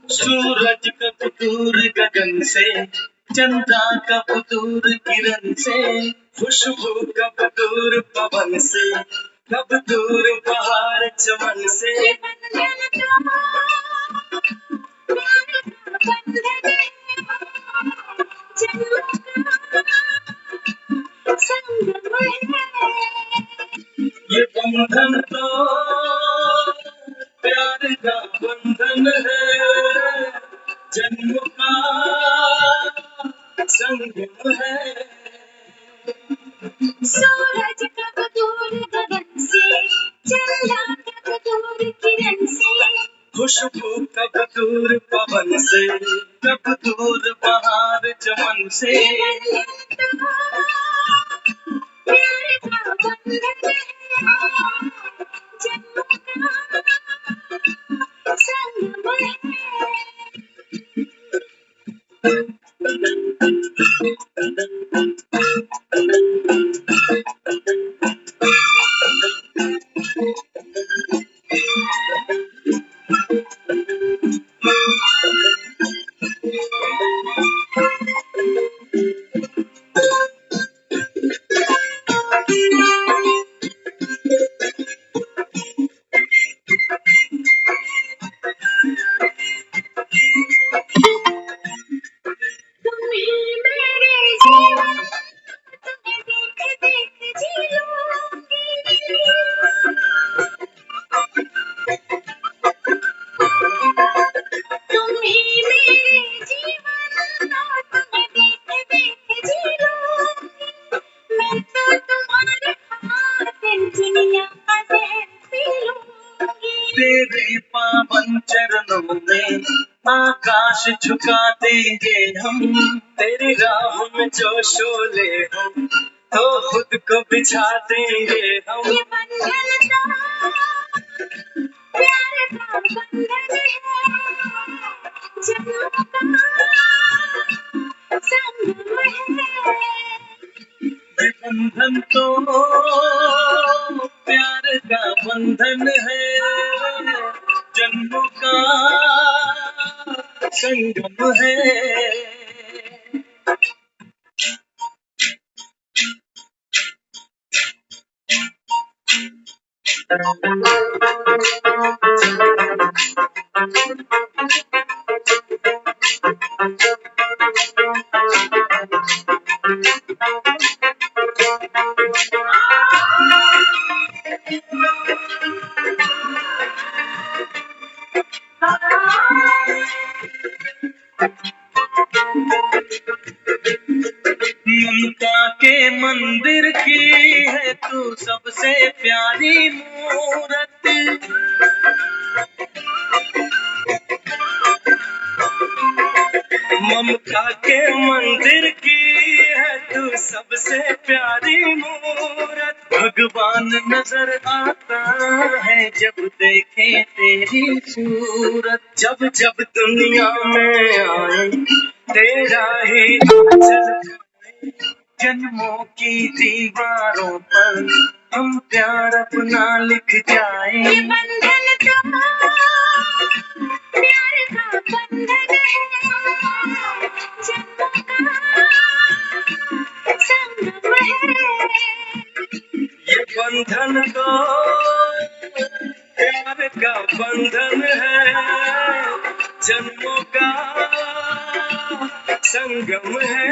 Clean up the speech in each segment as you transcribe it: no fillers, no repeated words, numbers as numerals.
सूरज कब दूर गगन से, चंदा कब दूर किरण से, खुशबू कब दूर पवन से, कब दूर बहार चमन से। ये बंधन तो प्यार का बंधन है, जन्म का संगम है। सूरज कब दूर गगन से, चंदा कब दूर किरण से, खुशबू कब दूर पवन से, कब दूर बहार चमन से। प्यार का बंधन है, जन्म का संगम है। तेरे पावन चरणों में आकाश झुका देंगे हम, तेरी राह में जो शोले हो तो खुद को बिछा देंगे हम। ये बंधन तो प्यार का बंधन है, जन्म का संगम है। ये बंधन तो प्यार का बंधन है, जन्मों का संगम है। ममता के मंदिर की है तू सबसे प्यारी मूरत, ममता के मंदिर की है तू सबसे प्यारी मूरत। भगवान नजर आता है जब देखे तेरी सूरत, जब जब दुनिया में आए तेरा ही आंचल, जन्मों की दीवारों पर हम प्यार अपना लिख जाए। ये बंधन तो प्यार का बंधन है, जन्मों का संगम है। ये बंधन तो प्यार का बंधन है, जन्मों का संगम है।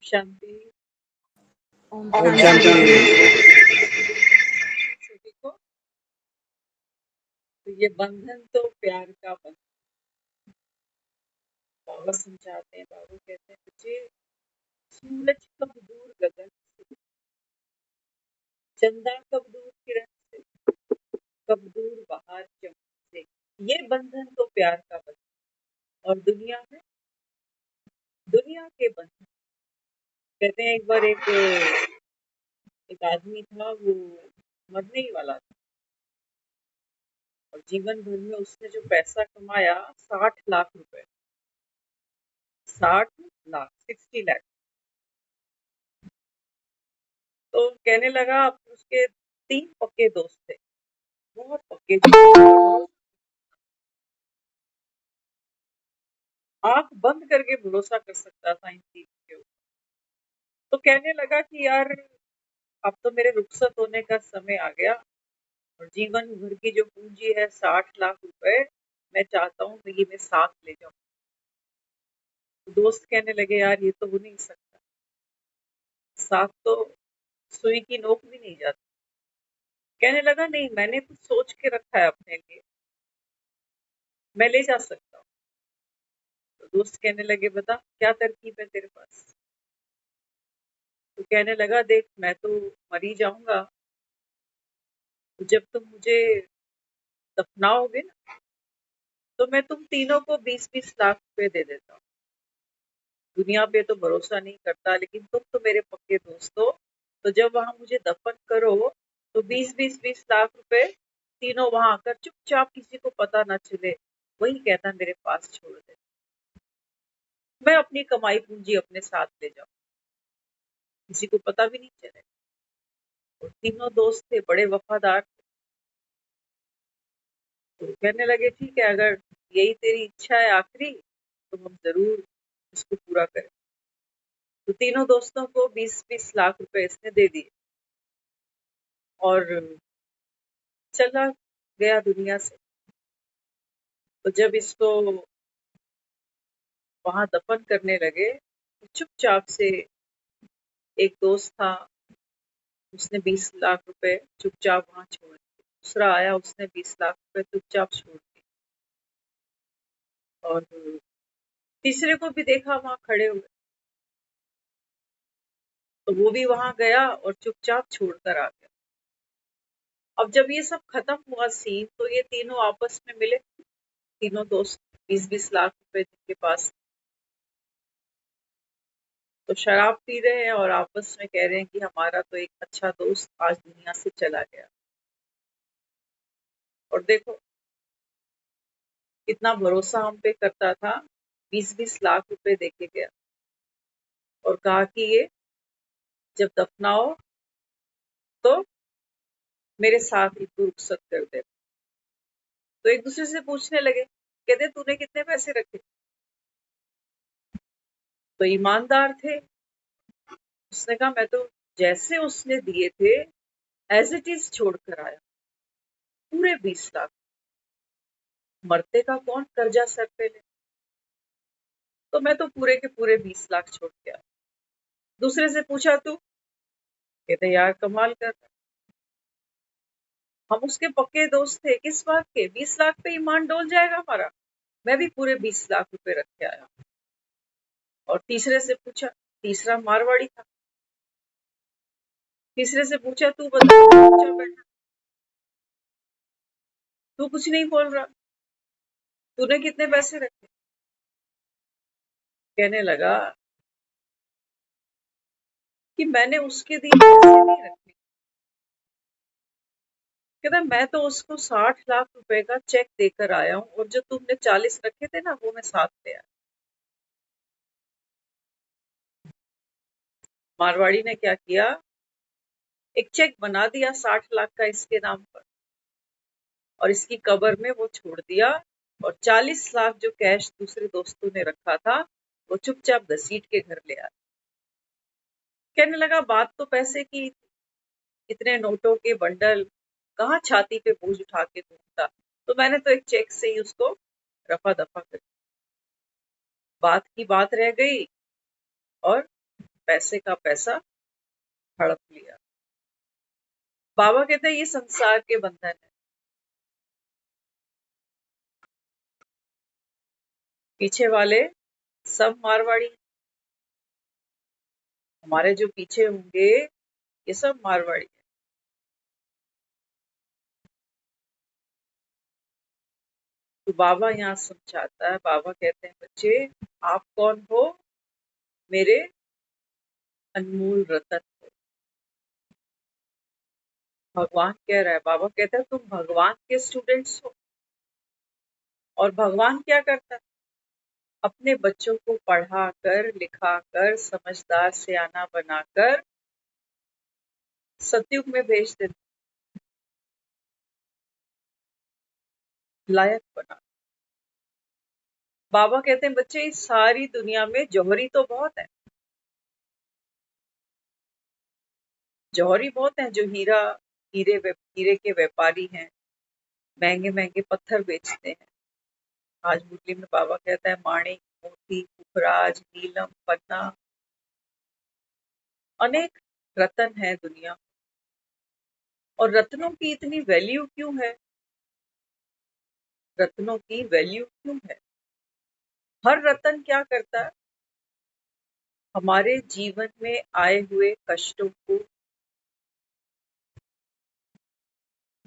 शांति। ये बंधन तो प्यार का बंधन। बाबा समझाते हैं, बाबा कहते हैं मुझे सूरज कब दूर गगन से, चंदा कब दूर किरण से, कब दूर बहार चमन से, ये बंधन तो प्यार का बंधन। और दुनिया में दुनिया के बंधन। कहते हैं एक बार एक आदमी था, वो मरने ही वाला था और जीवन भर में उसने जो पैसा कमाया 60 लाख रुपए। 60 लाख, 60 लाख। तो कहने लगा, उसके 3 पक्के दोस्त थे, बहुत पक्के दोस्त, आंख बंद करके भरोसा कर सकता था इन तीनों के ऊपर। तो कहने लगा कि यार, अब तो मेरे रुखसत होने का समय आ गया और जीवन भर की जो पूंजी है 60 लाख रुपए, मैं चाहता हूँ कि ये मैं साथ ले जाऊं। तो दोस्त कहने लगे, यार ये तो हो नहीं सकता, साथ तो सुई की नोक भी नहीं जाती। कहने लगा, नहीं, मैंने कुछ सोच के रखा है अपने लिए, मैं ले जा सकता हूँ। तो दोस्त कहने लगे, बता क्या तरकीब है तेरे पास। तो कहने लगा, देख मैं तो मर ही जाऊंगा, तो जब तुम मुझे दफनाओगे ना, तो मैं तुम तीनों को 20-20 लाख रुपए दे देता हूँ। दुनिया पे तो भरोसा नहीं करता, लेकिन तुम तो मेरे पक्के दोस्त हो, तो जब वहां मुझे दफन करो तो 20-20 लाख रुपए तीनों वहां आकर चुपचाप, किसी को पता ना चले, वही कहता मेरे पास छोड़ दे, मैं अपनी कमाई पूंजी अपने साथ ले जाऊं, किसी को पता भी नहीं चले। और तीनों दोस्त थे, बड़े वफादार थे। तो कहने लगे, ठीक है, अगर यही तेरी इच्छा है आखिरी, तो हम जरूर इसको पूरा करें। तो तीनों दोस्तों को 20-20 लाख रुपए इसने दे दिए और चला गया दुनिया से। तो जब इसको वहां दफन करने लगे, तो चुपचाप से एक दोस्त था, उसने 20 लाख रुपए चुपचाप वहां छोड़ दिए। दूसरा आया, उसने 20 लाख रुपए चुपचाप छोड़ दिए। और तीसरे को भी देखा वहां खड़े हुए, तो वो भी वहां गया और चुपचाप छोड़कर आ गया। अब जब ये सब खत्म हुआ सीन, तो ये तीनों आपस में मिले, तीनों दोस्त, 20-20 लाख रुपए जिनके पास। तो शराब पी रहे हैं और आपस में कह रहे हैं कि हमारा तो एक अच्छा दोस्त आज दुनिया से चला गया। और देखो कितना भरोसा हम पे करता था, 20-20 लाख रुपए देके गया और कहा कि ये जब दफनाओ तो मेरे साथ इनको रुखसत कर दे। तो एक दूसरे से पूछने लगे, कहते तूने कितने पैसे रखे। तो ईमानदार थे, उसने कहा मैं तो जैसे उसने दिए थे एज इट इज छोड़ कर आया, पूरे 20 लाख। मरते का कौन कर्जा सर पे ले, तो मैं तो पूरे के पूरे 20 लाख छोड़ के आया। दूसरे से पूछा तू, कहते यार कमाल कर रहा है। हम उसके पक्के दोस्त थे, किस बात के, 20 लाख पे ईमान डोल जाएगा हमारा। मैं भी पूरे 20 लाख रुपए रख के आया। और तीसरे से पूछा, तीसरा मारवाड़ी था, तीसरे से पूछा तू बता, पूछा बैठा, तू कुछ नहीं बोल रहा, तूने कितने पैसे रखे। कहने लगा कि मैंने उसके दिए पैसे नहीं रखे। कहता मैं तो उसको 60 लाख रुपए का चेक देकर आया हूँ और जो तुमने 40 रखे थे ना, वो मैं साथ ले आया। मारवाड़ी ने क्या किया, एक चेक बना दिया 60 लाख का इसके नाम पर और इसकी कब्र में वो छोड़ दिया। और 40 लाख जो कैश दूसरे दोस्तों ने रखा था, वो चुपचाप घसीट के घर ले आया। कहने लगा बात तो पैसे की, इतने नोटों के बंडल कहाँ छाती पे बोझ उठा के घूमता, तो मैंने तो एक चेक से ही उसको रफा दफा कर, बात की बात रह गई और पैसे का पैसा हड़प लिया। बाबा कहते हैं ये संसार के बंधन है। पीछे वाले सब मारवाड़ी, हमारे जो पीछे होंगे ये सब मारवाड़ी है। तो बाबा यहाँ समझाता है, बाबा कहते हैं बच्चे आप कौन हो, मेरे अनमोल रतन हो। भगवान कह रहा है, बाबा कहता है तुम भगवान के स्टूडेंट्स हो। और भगवान क्या करता है, अपने बच्चों को पढ़ा कर लिखा कर समझदार सियाना बनाकर सतयुग में भेज देता, लायक बना। बाबा कहते हैं बच्चे इस सारी दुनिया में जौहरी तो बहुत है, जौहरी बहुत हैं जो हीरे के व्यापारी हैं, महंगे महंगे पत्थर बेचते हैं। आज मुरली में बाबा कहता है माणिक मोती पुखराज नीलम पन्ना, अनेक रत्न है दुनिया। और रत्नों की इतनी वैल्यू क्यों है, रत्नों की वैल्यू क्यों है? हर रत्न क्या करता है, हमारे जीवन में आए हुए कष्टों को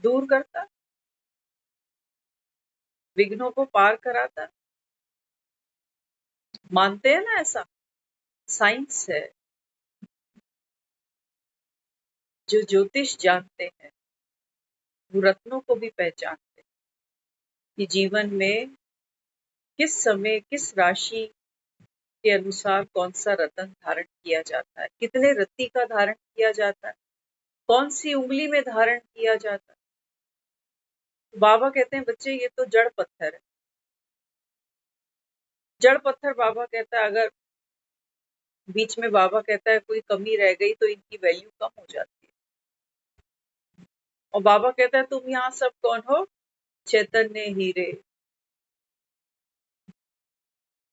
दूर करता, विघ्नों को पार कराता। मानते हैं ना ऐसा, साइंस है। जो ज्योतिष जानते हैं वो रत्नों को भी पहचानते हैं कि जीवन में किस समय किस राशि के अनुसार कौन सा रत्न धारण किया जाता है, कितने रत्ती का धारण किया जाता है, कौन सी उंगली में धारण किया जाता है। बाबा कहते हैं बच्चे ये तो जड़ पत्थर है, जड़ पत्थर। बाबा कहता है अगर बीच में बाबा कहता है कोई कमी रह गई तो इनकी वैल्यू कम हो जाती है। और बाबा कहता है तुम यहाँ सब कौन हो, चैतन्य हीरे।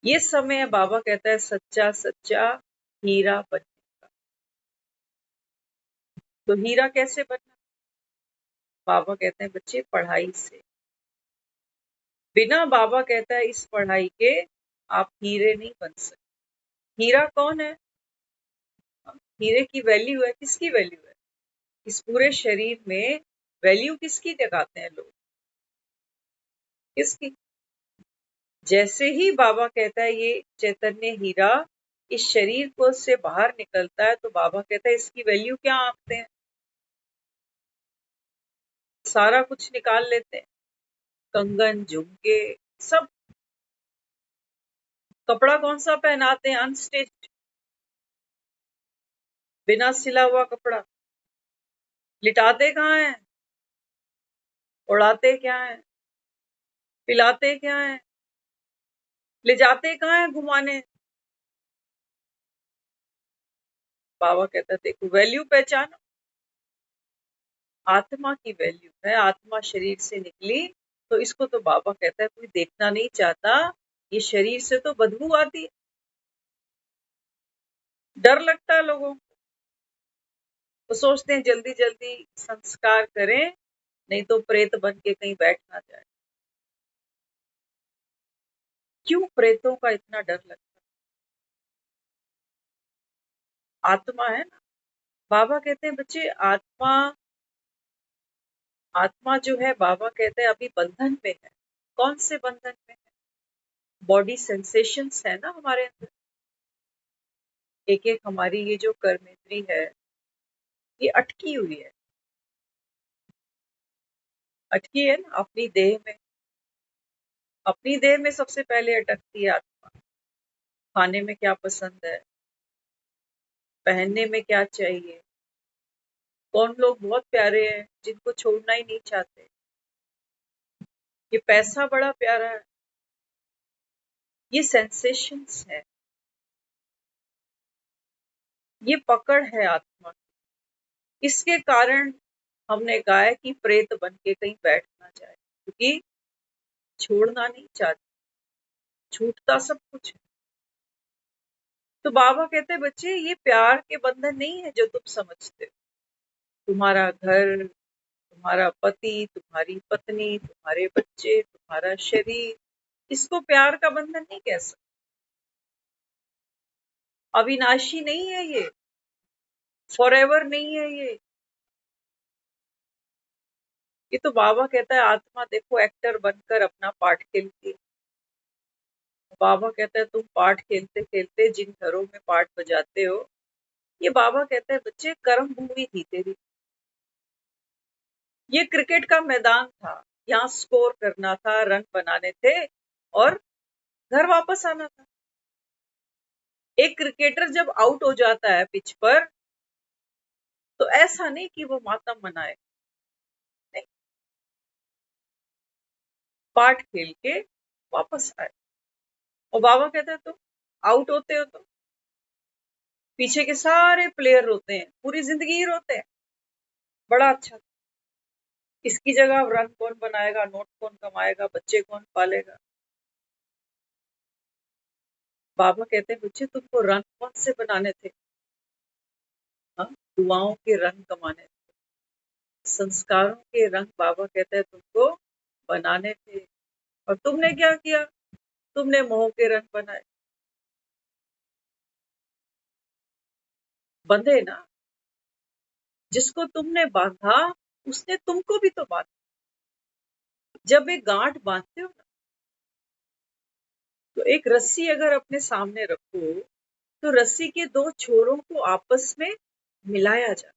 ये समय है, बाबा कहता है सच्चा सच्चा हीरा बनने का। तो हीरा कैसे बनना, बाबा कहते हैं बच्चे पढ़ाई से। बिना बाबा कहता है इस पढ़ाई के आप हीरे नहीं बन सकते। हीरा कौन है, हीरे की वैल्यू है, किसकी वैल्यू है, इस पूरे शरीर में वैल्यू किसकी लगाते हैं लोग, किसकी? जैसे ही बाबा कहता है ये चैतन्य हीरा इस शरीर को से बाहर निकलता है तो बाबा कहता है इसकी वैल्यू क्या आंकते हैं, सारा कुछ निकाल लेते हैं, कंगन झुमके सब। कपड़ा कौन सा पहनाते हैं, अनस्टिच्ड, बिना सिला हुआ कपड़ा। लिटाते कहाँ हैं, उड़ाते क्या है, पिलाते क्या है, ले जाते कहाँ है घुमाने। बाबा कहता है देखो वैल्यू पहचानो, आत्मा की वैल्यू है, आत्मा शरीर से निकली तो इसको तो बाबा कहता है कोई देखना नहीं चाहता, ये शरीर से तो बदबू आती है, डर लगता है लोगों को, तो सोचते हैं जल्दी जल्दी संस्कार करें नहीं तो प्रेत बन के कहीं बैठ ना जाए। क्यों प्रेतों का इतना डर लगता है, आत्मा है ना। बाबा कहते हैं बच्चे आत्मा, आत्मा जो है बाबा कहते हैं अभी बंधन में है। कौन से बंधन में है, बॉडी सेंसेशंस है ना हमारे अंदर, एक एक हमारी ये जो कर्मेंद्री है ये अटकी हुई है, अटकी है ना अपनी देह में। अपनी देह में सबसे पहले अटकती है आत्मा, खाने में क्या पसंद है, पहनने में क्या चाहिए, कौन लोग बहुत प्यारे हैं जिनको छोड़ना ही नहीं चाहते, ये पैसा बड़ा प्यारा है, ये सेंसेशंस है, ये पकड़ है आत्मा की। इसके कारण हमने कहा है कि प्रेत बन के कहीं बैठ ना जाए, क्योंकि छोड़ना नहीं चाहते, छूटता सब कुछ है। तो बाबा कहते हैं बच्चे ये प्यार के बंधन नहीं है जो तुम समझते हो, तुम्हारा घर, तुम्हारा पति, तुम्हारी पत्नी, तुम्हारे बच्चे, तुम्हारा शरीर, इसको प्यार का बंधन नहीं कह सकते, अविनाशी नहीं है ये, फॉरएवर नहीं है ये तो बाबा कहता है आत्मा देखो एक्टर बनकर अपना पार्ट खेलती है। बाबा कहता है तुम पार्ट खेलते खेलते जिन घरों में पार्ट बजाते हो, ये बाबा कहता है बच्चे कर्म भूमि थी तेरी, ये क्रिकेट का मैदान था, यहाँ स्कोर करना था, रन बनाने थे और घर वापस आना था। एक क्रिकेटर जब आउट हो जाता है पिच पर, तो ऐसा नहीं कि वो मातम मनाए, नहीं, पार्ट खेल के वापस आए। और बाबा कहते हैं तुम आउट होते हो तो पीछे के सारे प्लेयर रोते हैं, पूरी जिंदगी ही रोते हैं, बड़ा अच्छा, इसकी जगह अब रन कौन बनाएगा, नोट कौन कमाएगा, बच्चे कौन पालेगा। बाबा कहते हैं बच्चे तुमको रन कौन से बनाने थे, हाँ, दुआओं के रंग कमाने थे, संस्कारों के रंग बाबा कहते हैं तुमको बनाने थे। और तुमने क्या किया, तुमने मोह के रंग बनाए, बंधे ना, जिसको तुमने बांधा उसने तुमको भी तो बांधा। जब एक गांठ बांधते हो ना, तो एक रस्सी अगर अपने सामने रखो तो रस्सी के दो छोरों को आपस में मिलाया जाए,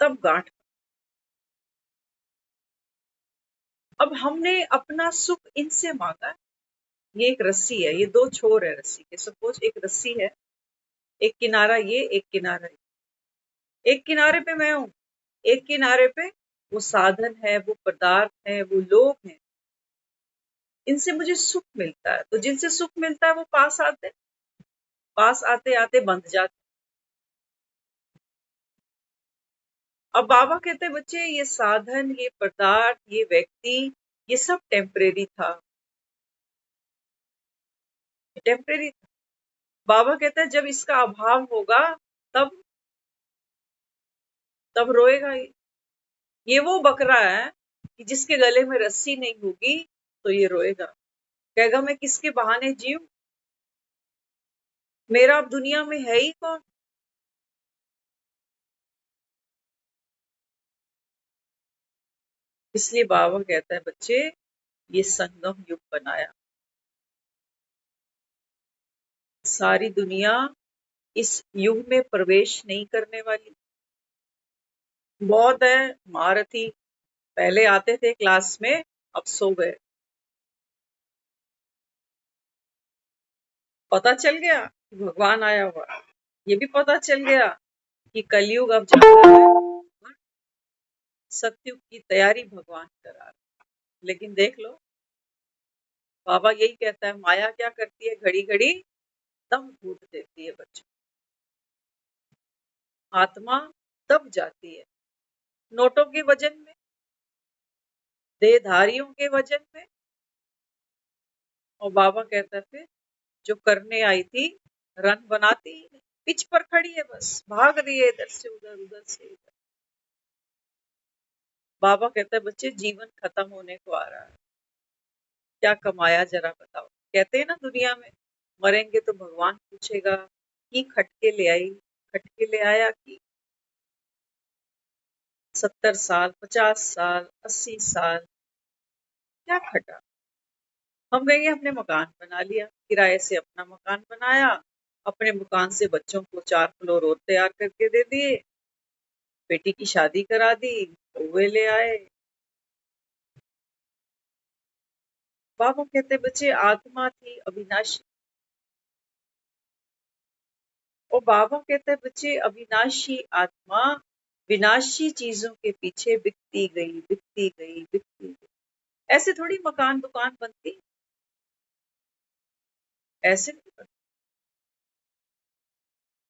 तब गांठ। अब हमने अपना सुख इनसे मांगा, ये एक रस्सी है, ये दो छोर है रस्सी के, सपोज एक रस्सी है, एक किनारा ये, एक किनारा ये, एक किनारे पे मैं हूं, एक किनारे पे वो साधन है, वो पदार्थ है, वो लोग हैं, इनसे मुझे सुख मिलता है, तो जिनसे सुख मिलता है वो पास आते आते बंध जाते। अब बाबा कहते हैं बच्चे ये साधन, ये पदार्थ, ये व्यक्ति, ये सब टेम्परेरी था, टेम्परेरी था। बाबा कहते हैं जब इसका अभाव होगा तब तब रोएगा ये वो बकरा है कि जिसके गले में रस्सी नहीं होगी तो ये रोएगा, कहेगा मैं किसके बहाने जीऊं, मेरा अब दुनिया में है ही कौन। इसलिए बाबा कहता है बच्चे ये संगम युग बनाया, सारी दुनिया इस युग में प्रवेश नहीं करने वाली। बहुत है महारथी, पहले आते थे क्लास में, अब सो गए। पता चल गया कि भगवान आया हुआ, ये भी पता चल गया कि कलयुग अब जा रहा है और सतयुग की तैयारी भगवान करा रहा है। लेकिन देख लो बाबा यही कहता है माया क्या करती है, घड़ी घड़ी दम घूट देती है बच्चों, आत्मा दब जाती है नोटों के वजन में, देहधारियों के वजन में। और बाबा कहता है फिर जो करने आई थी रन बनाती ही नहीं, पिच पर खड़ी है, बस भाग रही है इधर से उधर, उधर से इधर। बाबा कहता है बच्चे जीवन खत्म होने को आ रहा है, क्या कमाया जरा बताओ। कहते हैं ना दुनिया में मरेंगे तो भगवान पूछेगा कि खटके ले आई, खटके ले आया कि 70 साल, 50 साल, 80 साल, क्या खटा। हम कहेंगे हमने मकान बना लिया, किराए से अपना मकान बनाया, अपने मकान से बच्चों को 4 फ्लोर और तैयार करके दे दिए, बेटी की शादी करा दी, कौवे ले आए। बाबा कहते बच्चे आत्मा थी अविनाशी, और बाबा कहते बच्चे अविनाशी आत्मा विनाशी चीजों के पीछे बिकती गई, बिकती गई, बिकती गई। ऐसे थोड़ी मकान दुकान बनती, ऐसे नहीं बनती।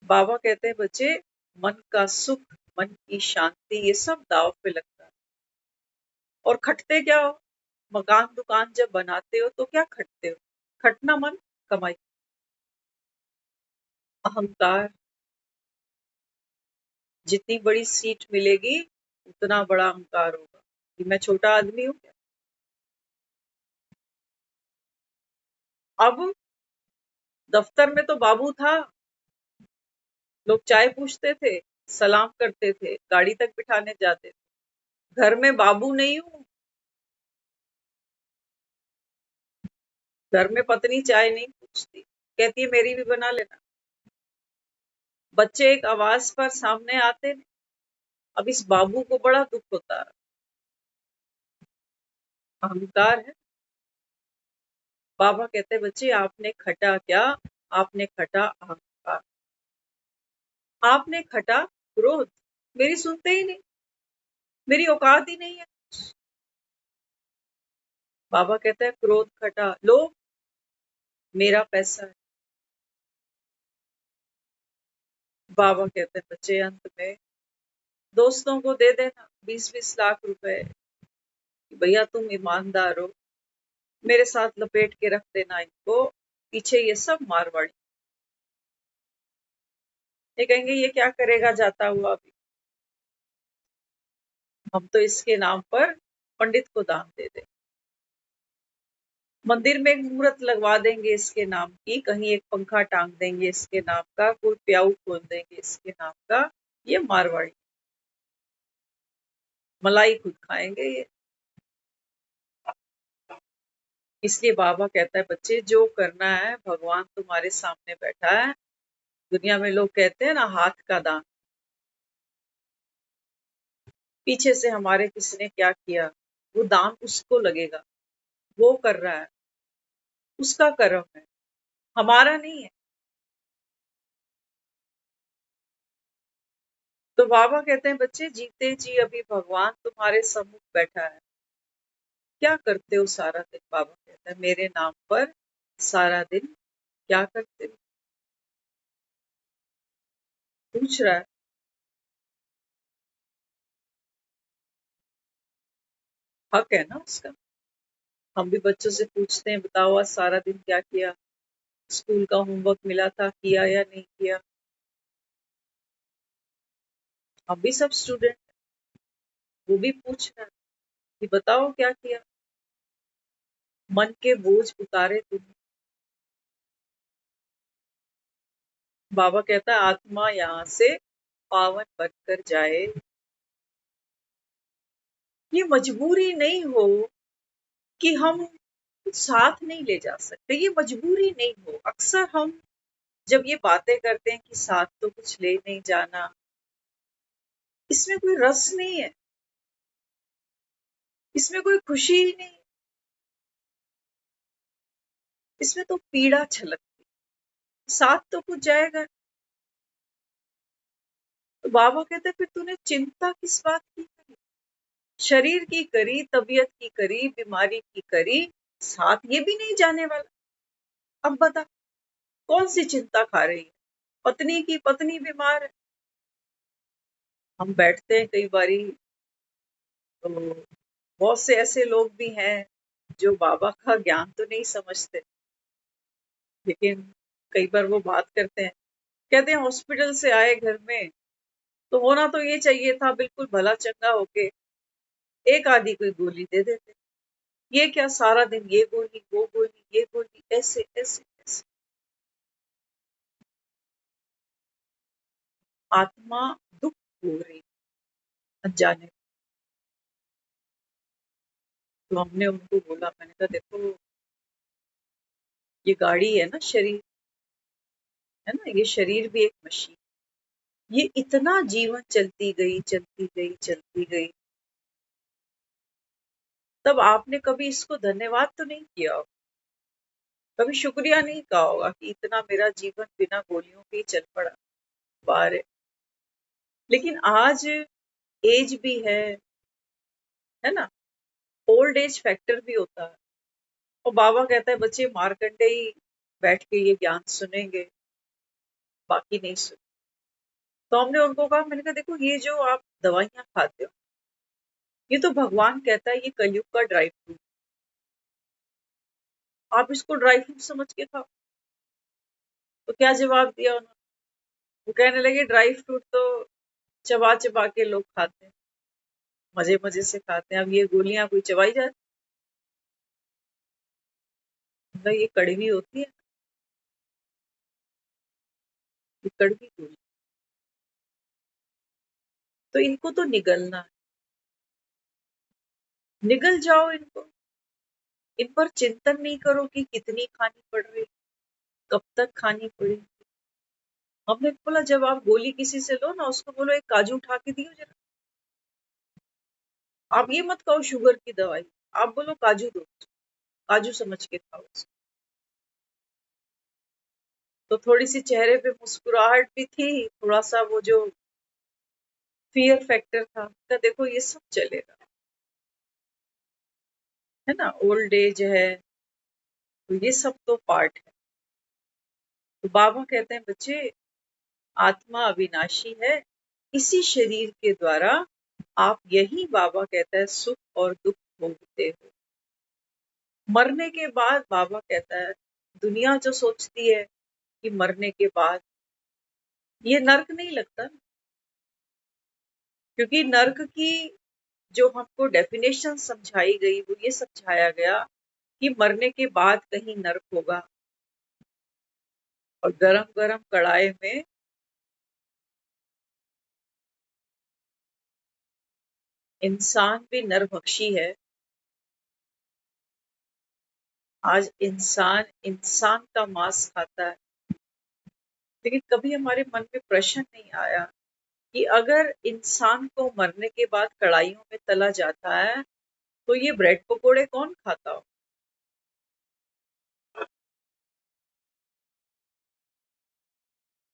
बाबा कहते हैं बच्चे मन का सुख, मन की शांति, ये सब दाव पे लगता है। और खटते क्या हो, मकान दुकान जब बनाते हो तो क्या खटते हो, खटना मन कमाई, अहंकार, जितनी बड़ी सीट मिलेगी उतना बड़ा अहंकार होगा कि मैं छोटा आदमी हूँ क्या, अब दफ्तर में तो बाबू था, लोग चाय पूछते थे, सलाम करते थे, गाड़ी तक बिठाने जाते थे। घर में बाबू नहीं हूँ, घर में पत्नी चाय नहीं पूछती, कहती है मेरी भी बना लेना। बच्चे एक आवाज पर सामने आते नहीं। अब इस बाबू को बड़ा दुख होता है, अहंकार है। बाबा कहते हैं बच्चे आपने खटा क्या, आपने खटा अहंकार, आपने खटा क्रोध, मेरी सुनते ही नहीं, मेरी औकात ही नहीं है। बाबा कहते हैं क्रोध खटा, लो मेरा पैसा है। बाबा कहते हैं बच्चे अंत में दोस्तों को दे देना 20-20 लाख रुपए, कि भैया तुम ईमानदार हो, मेरे साथ लपेट के रख देना इनको, पीछे ये सब मारवाड़ी। ये कहेंगे ये क्या करेगा जाता हुआ अभी, हम तो इसके नाम पर पंडित को दान दे दे, मंदिर में एक मूर्त लगवा देंगे इसके नाम की, कहीं एक पंखा टांग देंगे इसके नाम का, कोई प्याऊ खोल देंगे इसके नाम का। ये मारवाड़ी, मलाई खुद खाएंगे ये। इसलिए बाबा कहता है बच्चे जो करना है भगवान तुम्हारे सामने बैठा है। दुनिया में लोग कहते हैं ना हाथ का दान, पीछे से हमारे किसी ने क्या किया, वो दान उसको लगेगा, वो कर रहा है, उसका कर्म है, हमारा नहीं है। तो बाबा कहते हैं बच्चे जीते जी अभी भगवान तुम्हारे सम्मुख बैठा है, क्या करते हो सारा दिन। बाबा कहता है मेरे नाम पर सारा दिन क्या करते हो, पूछ रहा है। हक है ना उसका। हम भी बच्चों से पूछते हैं बताओ आज सारा दिन क्या किया, स्कूल का होमवर्क मिला था किया या नहीं किया। हम भी सब स्टूडेंट, वो भी पूछ रहा है कि बताओ क्या किया, मन के बोझ उतारे तुमने। बाबा कहता है आत्मा यहाँ से पावन बनकर जाए, ये मजबूरी नहीं हो कि हम कुछ साथ नहीं ले जा सकते, ये मजबूरी नहीं हो। अक्सर हम जब ये बातें करते हैं कि साथ तो कुछ ले नहीं जाना, इसमें कोई रस नहीं है, इसमें कोई खुशी ही नहीं, इसमें तो पीड़ा छलकती। साथ तो कुछ जाएगा। तो बाबा कहते फिर तूने चिंता किस बात की करी, शरीर की करी, तबीयत की करी, बीमारी की करी, साथ ये भी नहीं जाने वाला। अब बता कौन सी चिंता खा रही है, पत्नी की, पत्नी बीमार है। हम बैठते हैं कई बारी, तो बहुत से ऐसे लोग भी हैं जो बाबा का ज्ञान तो नहीं समझते, लेकिन कई बार वो बात करते हैं, कहते हैं हॉस्पिटल से आए घर में तो होना तो ये चाहिए था बिल्कुल भला चंगा होके, एक आधी कोई गोली दे देते, ये क्या सारा दिन ये गोली वो गोली ये गोली, ऐसे ऐसे ऐसे। आत्मा दुख हो रही अनजाने। तो हमने उनको बोला, मैंने कहा देखो ये गाड़ी है ना, शरीर है ना, ये शरीर भी एक मशीन, ये इतना जीवन चलती गई चलती गई चलती गई, तब आपने कभी इसको धन्यवाद तो नहीं किया होगा, कभी शुक्रिया नहीं कहा होगा कि इतना मेरा जीवन बिना गोलियों के ही चल पड़ा बाहर। लेकिन आज एज भी है ना, ओल्ड एज फैक्टर भी होता है। और बाबा कहता है बच्चे मार्कंडे ही बैठ के ये ज्ञान सुनेंगे, बाकी नहीं सुन। तो हमने उनको कहा, मैंने कहा देखो ये जो आप दवाइयां खाते हो, ये तो भगवान कहता है ये कलयुग का ड्राई फ्रूट, आप इसको ड्राई फ्रूट समझ के खाओ। तो क्या जवाब दिया उन्होंने, वो कहने लगे ड्राई फ्रूट तो चबा चबा के लोग खाते हैं, मजे मजे से खाते हैं, अब ये गोलियां कोई चबाई जाती। बोला ये कड़वी होती है, ये कड़वी गोली, तो इनको तो निगलना है, निगल जाओ इनको, इन पर चिंतन नहीं करो कि कितनी खानी पड़ रही, कब तक खानी पड़ेगी। हमने बोला जब आप गोली किसी से लो ना, उसको बोलो एक काजू उठा के दियो जरा। आप ये मत कहो शुगर की दवाई, आप बोलो काजू दो, काजू समझ के खाओ उसको। तो थोड़ी सी चेहरे पे मुस्कुराहट भी थी, थोड़ा सा वो जो फियर फैक्टर था, तो देखो ये सब चलेगा, है ना, ओल्ड एज है, तो ये सब तो पार्ट है। तो बाबा कहते हैं बच्चे, आत्मा अविनाशी है, इसी शरीर के द्वारा आप यही, बाबा कहता है, सुख और दुख भोगते हो। मरने के बाद बाबा कहता है, दुनिया जो सोचती है कि मरने के बाद ये नर्क नहीं लगता, क्योंकि नर्क की जो हमको डेफिनेशन समझाई गई वो ये समझाया गया कि मरने के बाद कहीं नर्क होगा, और गरम गरम कढ़ाई में इंसान भी नरभक्षी है। आज इंसान इंसान का मांस खाता है, लेकिन कभी हमारे मन में प्रश्न नहीं आया कि अगर इंसान को मरने के बाद कढ़ाइयों में तला जाता है, तो ये ब्रेड पकोड़े कौन खाता हो?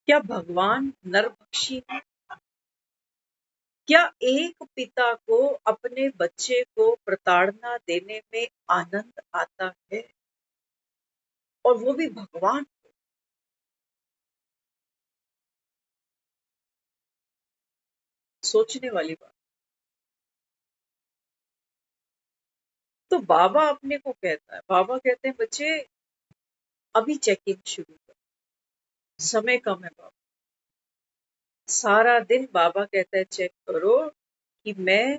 क्या भगवान नरभक्षी है? क्या एक पिता को अपने बच्चे को प्रताड़ना देने में आनंद आता है, और वो भी भगवान? सोचने वाली बात। तो बाबा अपने को कहता है, बाबा कहते हैं बच्चे अभी चेकिंग शुरू कर, समय कम है बाबा, सारा दिन बाबा कहता है चेक करो कि मैं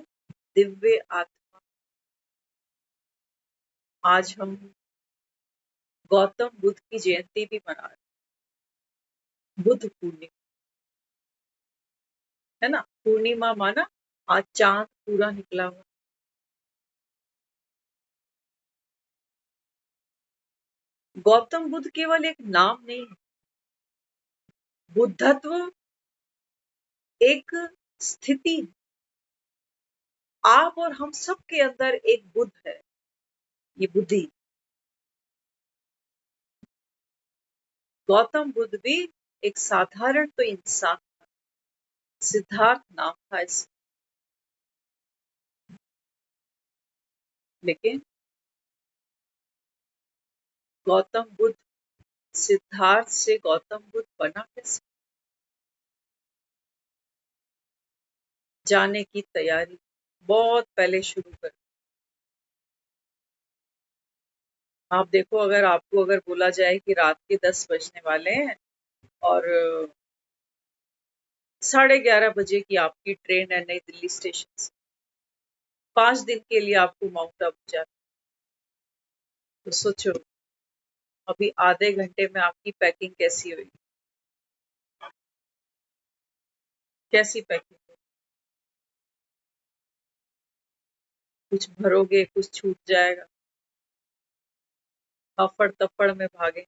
दिव्य आत्मा। आज हम गौतम बुद्ध की जयंती भी मना रहे हैं, बुद्ध पूर्णिमा, है ना, पूर्णिमा माना आज चांद पूरा निकला हुआ। गौतम बुद्ध केवल एक नाम नहीं है, बुद्धत्व एक स्थिति, आप और हम सब के अंदर एक बुद्ध है, ये बुद्धि। गौतम बुद्ध भी एक साधारण तो इंसान, सिद्धार्थ नाम था इस, लेकिन गौतम बुद्ध, सिद्धार्थ से गौतम बुद्ध बना कैसे? जाने की तैयारी बहुत पहले शुरू कर। आप देखो, अगर आपको अगर बोला जाए कि रात के 10 बजने वाले हैं और 11:30 की आपकी ट्रेन है नई दिल्ली स्टेशन से, 5 दिन के लिए आपको माउंट आबू जाना, तो सोचो अभी आधे घंटे में आपकी पैकिंग कैसी होगी, कैसी पैकिंग होगी? कुछ भरोगे, कुछ छूट जाएगा, अफड़ तफड़ में भागे,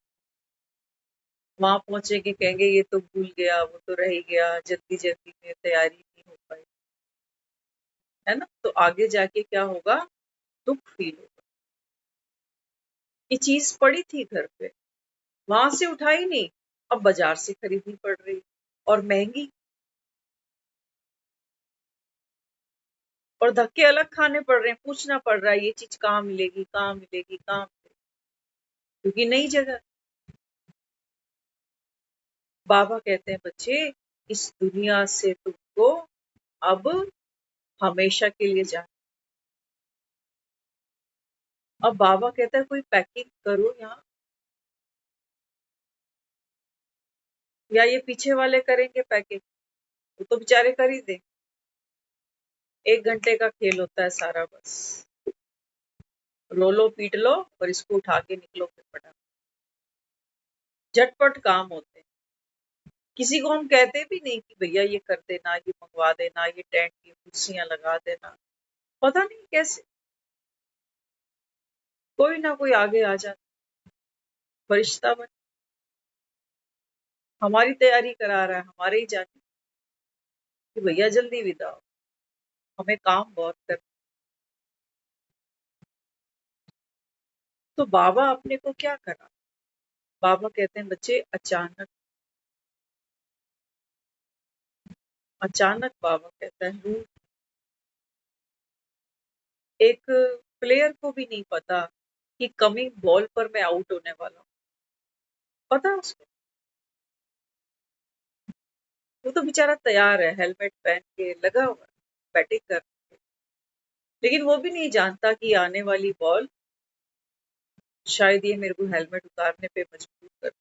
वहां पहुंचेंगे कहेंगे ये तो भूल गया, वो तो रह ही गया, जल्दी जल्दी में तैयारी नहीं हो पाई, है ना, तो आगे जाके क्या होगा, दुख फील होगा। ये चीज पड़ी थी घर पे, वहां से उठाई नहीं, अब बाजार से खरीदनी पड़ रही, और महंगी, और धक्के अलग खाने पड़ रहे हैं, पूछना पड़ रहा है ये चीज कहाँ मिलेगी, कहाँ मिलेगी, कहाँ मिलेगी, क्योंकि नई जगह। बाबा कहते हैं बच्चे, इस दुनिया से तुमको अब हमेशा के लिए जाना। अब बाबा कहता है कोई पैकिंग करो यहाँ, या ये पीछे वाले करेंगे पैकिंग, वो तो बेचारे कर ही दे, 1 घंटे का खेल होता है सारा बस। रो लो पीट लो और इसको उठा के निकलो फिर फटाफट। झटपट काम होते हैं। किसी को हम कहते भी नहीं कि भैया ये कर देना, ये मंगवा देना, ये टेंट की कुर्सियां लगा देना। पता नहीं कैसे कोई ना कोई आगे आ जाता, फरिश्ता बन हमारी तैयारी करा रहा है, हमारे ही जाने कि भैया जल्दी विदा हो, हमें काम बहुत कर। तो बाबा अपने को क्या करा? बाबा कहते हैं बच्चे अचानक बाबा कहता है रूठ। एक प्लेयर को भी नहीं पता कि कमिंग बॉल पर मैं आउट होने वाला हूँ। पता है उसको? वो तो बेचारा तैयार है, हेलमेट पहन के लगा हुआ है, बैटिंग कर। लेकिन वो भी नहीं जानता कि आने वाली बॉल शायद ये मेरे को हेलमेट उतारने पे मजबूर कर।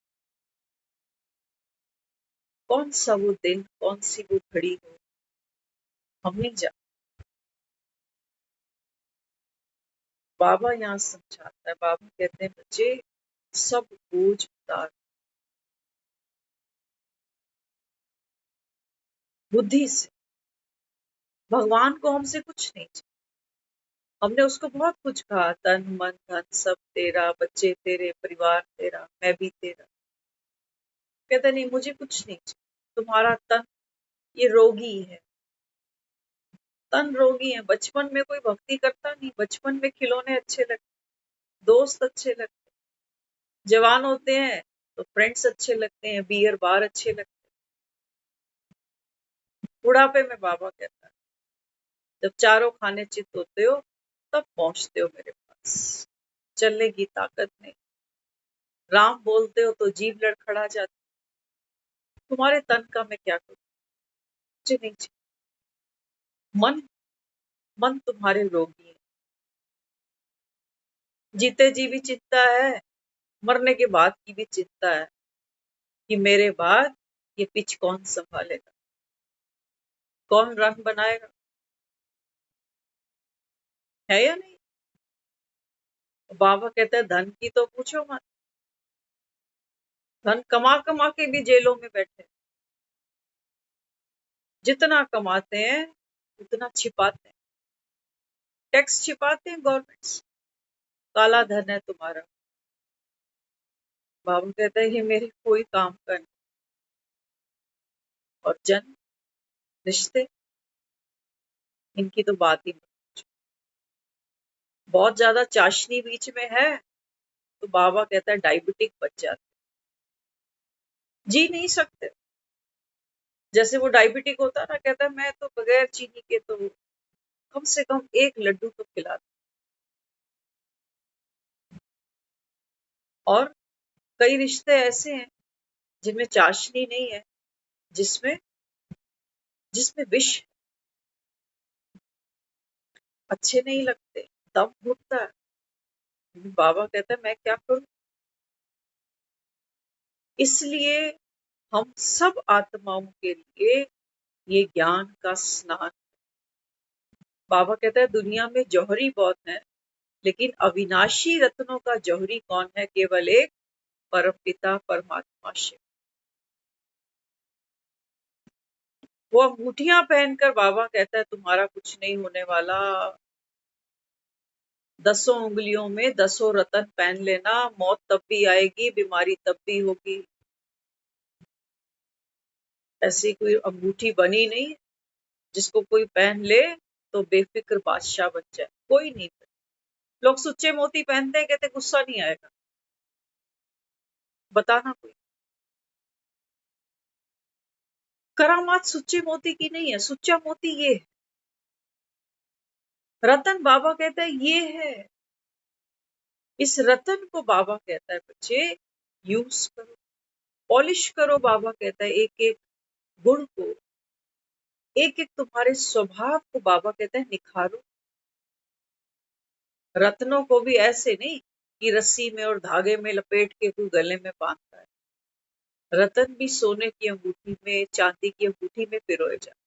कौन सा वो दिन, कौन सी वो घड़ी हो, हम नहीं जानते। बाबा यहाँ समझाता है, बाबा कहते हैं बच्चे सब बोझ उतार बुद्धि से। भगवान को हमसे कुछ नहीं चाहिए। हमने उसको बहुत कुछ कहा, तन मन धन सब तेरा, बच्चे तेरे, परिवार तेरा, मैं भी तेरा। कहता नहीं मुझे कुछ नहीं चाहिए। तुम्हारा तन ये रोगी है, तन रोगी है। बचपन में कोई भक्ति करता नहीं, बचपन में खिलौने अच्छे लगते, दोस्त अच्छे लगते, जवान होते हैं तो फ्रेंड्स अच्छे लगते हैं, बियर बार अच्छे लगते हैं। बुढ़ापे में बाबा कहता है जब चारों खाने चित होते हो तब पहुंचते हो मेरे पास, चलने की ताकत नहीं। राम बोलते हो तो जीभ लड़खड़ा जाती। तुम्हारे तन का मैं क्या करूं? मुझे नहीं चाहिए। मन मन तुम्हारे रोगी है। जीते जी भी चिंता है, मरने के बाद की भी चिंता है कि मेरे बाद ये पिच कौन संभालेगा, कौन रंग बनाएगा, है या नहीं? बाबा कहते हैं धन की तो पूछो मत, धन कमा कमा के भी जेलों में बैठे। जितना कमाते हैं उतना छिपाते हैं, टैक्स छिपाते हैं गवर्नमेंट से। काला धन है तुम्हारा। बाबा कहते हैं ये मेरे कोई काम का नहीं। और जन रिश्ते, इनकी तो बात ही मत पूछो। बहुत ज्यादा चाशनी बीच में है तो बाबा कहता है डायबिटिक बच जाते, जी नहीं सकते। जैसे वो डायबिटिक होता है ना, कहता है मैं तो बगैर चीनी के तो कम से कम एक लड्डू तो खिला दूं। और कई रिश्ते ऐसे हैं जिनमें चाशनी नहीं है, जिसमें जिसमें विष है, अच्छे नहीं लगते, दम घुटता है। बाबा कहता है मैं क्या करूं? इसलिए हम सब आत्माओं के लिए ये ज्ञान का स्नान। बाबा कहता है दुनिया में जौहरी बहुत है, लेकिन अविनाशी रत्नों का जौहरी कौन है? केवल एक परमपिता परमात्मा शिव। वो अंगूठियां पहनकर बाबा कहता है तुम्हारा कुछ नहीं होने वाला। 10 उंगलियों में 10 रत्न पहन लेना, मौत तब भी आएगी, बीमारी तब भी होगी। ऐसी कोई अंगूठी बनी नहीं जिसको कोई पहन ले तो बेफिक्र बादशाह बन जाए। कोई नहीं। लोग सुच्चे मोती पहनते हैं, कहते गुस्सा नहीं आएगा। बताना कोई। करामात सुच्चे मोती की नहीं है, सुच्चा मोती ये है। रतन बाबा कहता है ये है। इस रतन को बाबा कहता है बच्चे यूज करो, पॉलिश करो। बाबा कहता है एक एक गुण को, एक एक तुम्हारे स्वभाव को बाबा कहता है निखारो। रत्नों को भी ऐसे नहीं कि रस्सी में और धागे में लपेट के कोई गले में बांधता है। रतन भी सोने की अंगूठी में, चांदी की अंगूठी में पिरोए जाते।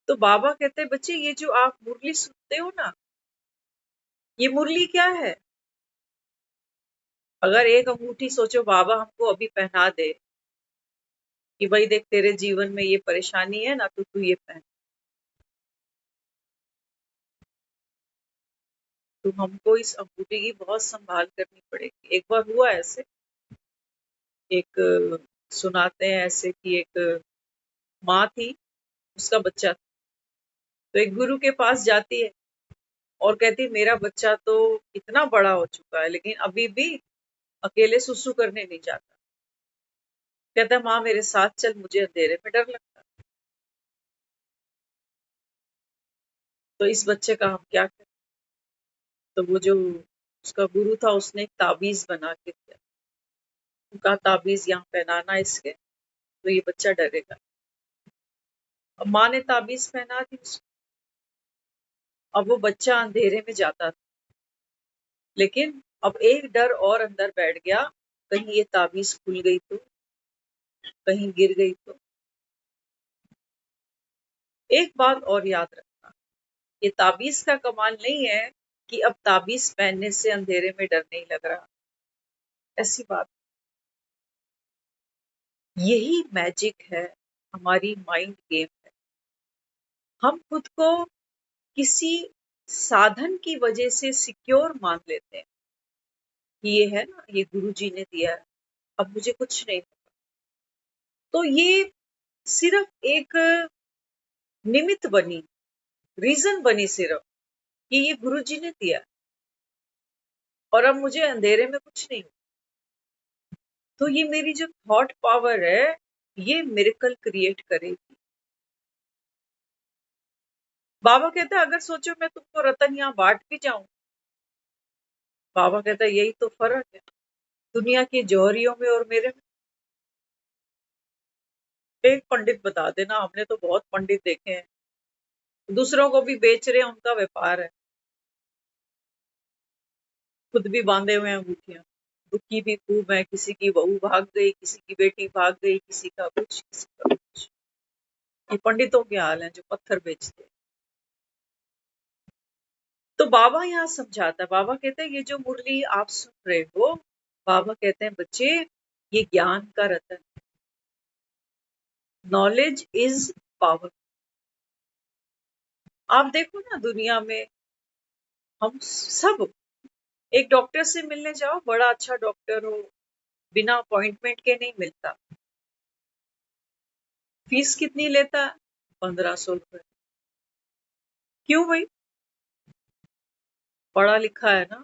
तो बाबा कहते हैं बच्चे ये जो आप मुरली सुनते हो ना, ये मुरली क्या है? अगर एक अंगूठी सोचो बाबा हमको अभी पहना दे कि भाई देख तेरे जीवन में ये परेशानी है ना, तो तू ये पहन, तो हमको इस अंगूठी की बहुत संभाल करनी पड़ेगी। एक बार हुआ ऐसे, एक सुनाते हैं ऐसे कि एक माँ थी, उसका बच्चा था, तो एक गुरु के पास जाती है और कहती मेरा बच्चा तो इतना बड़ा हो चुका है लेकिन अभी भी अकेले सुसु करने नहीं जाता। कहता है माँ मेरे साथ चल, मुझे अंधेरे में डर लगता है। तो इस बच्चे का हम क्या करें? तो वो जो उसका गुरु था उसने एक ताबीज बना के दिया, उनका ताबीज यहाँ पहनाना इसके, तो ये बच्चा डरेगा। अब माँ ने ताबीज पहना दी उसको, अब वो बच्चा अंधेरे में जाता था, लेकिन अब एक डर और अंदर बैठ गया, कहीं ये ताबीज खुल गई तो, कहीं गिर गई तो। एक बात और याद रखना, ये ताबीज का कमाल नहीं है कि अब ताबीज पहनने से अंधेरे में डर नहीं लग रहा, ऐसी बात। यही मैजिक है, हमारी माइंड गेम है। हम खुद को किसी साधन की वजह से सिक्योर मान लेते हैं कि ये है ना, ये गुरु जी ने दिया है, अब मुझे कुछ नहीं होगा। तो ये सिर्फ एक निमित्त बनी, रीजन बनी सिर्फ कि ये गुरु जी ने दिया और अब मुझे अंधेरे में कुछ नहीं होगा। तो ये मेरी जो थॉट पावर है, ये मिरेकल क्रिएट करेगी। बाबा कहता है अगर सोचो मैं तुमको रतन यहाँ बांट भी जाऊं, बाबा कहता है यही तो फर्क है दुनिया की जौहरियों में और मेरे में। एक पंडित बता देना, हमने तो बहुत पंडित देखे हैं, दूसरों को भी बेच रहे हैं, उनका व्यापार है, खुद भी बांधे हुए हैं अंगूठियां। दुखी भी खूब है, किसी की बहू भाग गई, किसी की बेटी भाग गई, किसी का कुछ, किसी का कुछ। ये पंडितों के हाल हैं जो पत्थर बेचते हैं। तो बाबा यहाँ समझाता है, बाबा कहते हैं ये जो मुरली आप सुन रहे हो, बाबा कहते हैं बच्चे ये ज्ञान का रतन, नॉलेज इज पावर। आप देखो ना दुनिया में हम सब, एक डॉक्टर से मिलने जाओ, बड़ा अच्छा डॉक्टर हो, बिना अपॉइंटमेंट के नहीं मिलता। फीस कितनी लेता है? 1500 रुपए। क्यों भाई? पढ़ा लिखा है ना,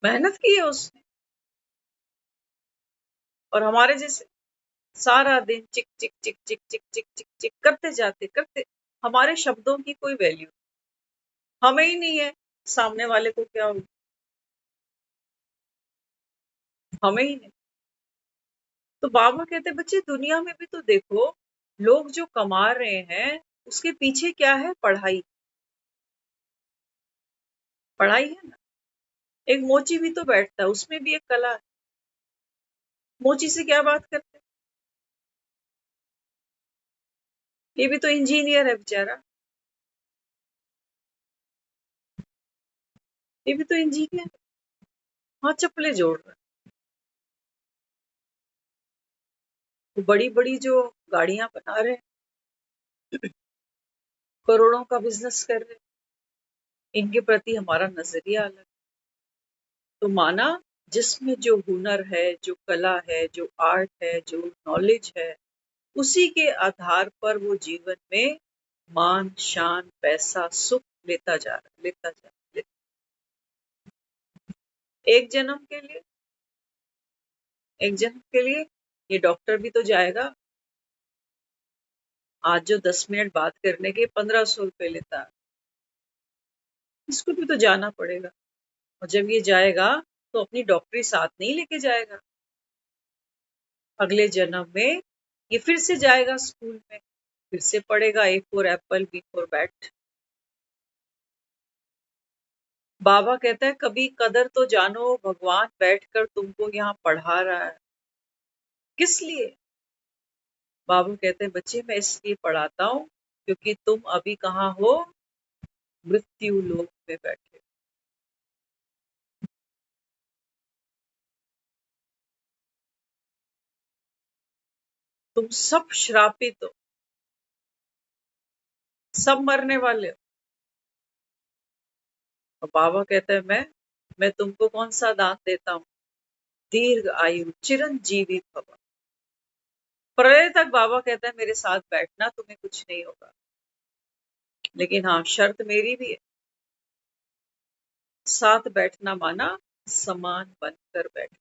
मेहनत की है उसने। और हमारे जैसे सारा दिन चिक चिक चिक चिक चिक चिक चिक चिक करते जाते करते, हमारे शब्दों की कोई वैल्यू हमें ही नहीं है, सामने वाले को क्या हो, हमें ही नहीं। तो बाबा कहते बच्चे दुनिया में भी तो देखो, लोग जो कमा रहे हैं उसके पीछे क्या है? पढ़ाई। पढ़ाई है ना। एक मोची भी तो बैठता है, उसमें भी एक कला है। मोची से क्या बात करते हैं? ये भी तो इंजीनियर है बेचारा, ये भी तो इंजीनियर है। हाँ, चप्पलें जोड़ रहा है। वो बड़ी बड़ी जो गाड़ियां बना रहे हैं, करोड़ों का बिजनेस कर रहे हैं, इनके प्रति हमारा नजरिया अलग। तो माना जिसमें जो हुनर है, जो कला है, जो आर्ट है, जो नॉलेज है, उसी के आधार पर वो जीवन में मान शान पैसा सुख लेता जा रहा है, लेता जा रहा है। एक जन्म के लिए, एक जन्म के लिए ये डॉक्टर भी तो जाएगा। आज जो 10 मिनट बात करने के 1500 रुपए लेता है, इसको भी तो जाना पड़ेगा। और जब ये जाएगा तो अपनी डॉक्टरी साथ नहीं लेके जाएगा। अगले जन्म में ये फिर से जाएगा स्कूल में, फिर से पढ़ेगा A for apple, B for bat. बाबा कहता है कभी कदर तो जानो, भगवान बैठकर तुमको यहाँ पढ़ा रहा है। किस लिए? बाबा कहते हैं बच्चे मैं इसलिए पढ़ाता हूँ क्योंकि तुम अभी कहाँ हो? मृत्यु लोक में बैठे। तुम सब श्रापित हो, सब मरने वाले हो। और बाबा कहते हैं मैं तुमको कौन सा दान देता हूँ? दीर्घ आयु, चिरंजीवी भव। प्रलय तक बाबा कहता है मेरे साथ बैठना, तुम्हें कुछ नहीं होगा। लेकिन हाँ, शर्त मेरी भी है। साथ बैठना माना समान बनकर बैठना।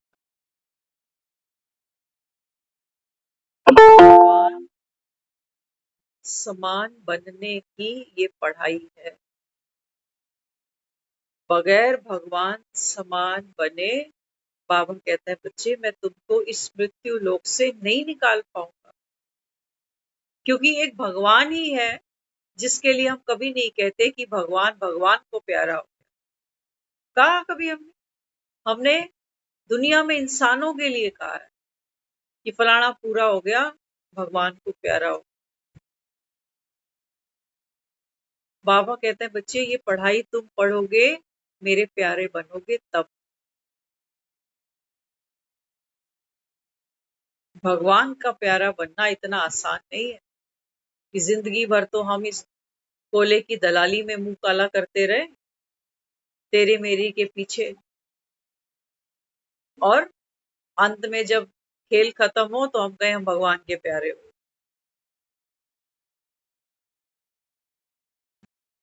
भगवान समान बनने की ये पढ़ाई है। बगैर भगवान समान बने, बाबा कहते हैं बच्चे मैं तुमको इस मृत्यु लोक से नहीं निकाल पाऊंगा। क्योंकि एक भगवान ही है जिसके लिए हम कभी नहीं कहते कि भगवान भगवान को प्यारा हो। कहा कभी हमने? हमने दुनिया में इंसानों के लिए कहा है कि फलाना पूरा हो गया, भगवान को प्यारा हो। बाबा कहते हैं बच्चे ये पढ़ाई तुम पढ़ोगे, मेरे प्यारे बनोगे तब। भगवान का प्यारा बनना इतना आसान नहीं है कि जिंदगी भर तो हम इस कोले की दलाली में मुंह काला करते रहे, तेरे मेरी के पीछे, और अंत में जब खेल खत्म हो तो हम कहें हम भगवान के प्यारे हो।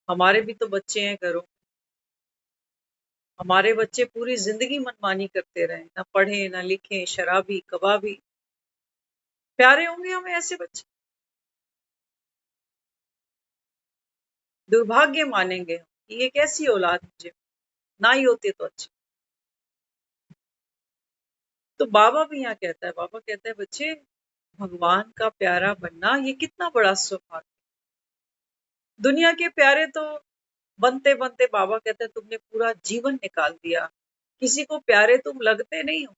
हमारे भी तो बच्चे हैं घरों। हमारे बच्चे पूरी जिंदगी मनमानी करते रहे, ना पढ़े ना लिखे, शराबी कबाबी। प्यारे होंगे हमें ऐसे बच्चे? दुर्भाग्य मानेंगे हम कि ये कैसी औलाद मुझे ना ही होती तो अच्छा। तो बाबा भी यहाँ कहता है, बाबा कहता है बच्चे भगवान का प्यारा बनना ये कितना बड़ा सौभाग्य। दुनिया के प्यारे तो बनते बनते बाबा कहते हैं तुमने पूरा जीवन निकाल दिया, किसी को प्यारे तुम लगते नहीं हो।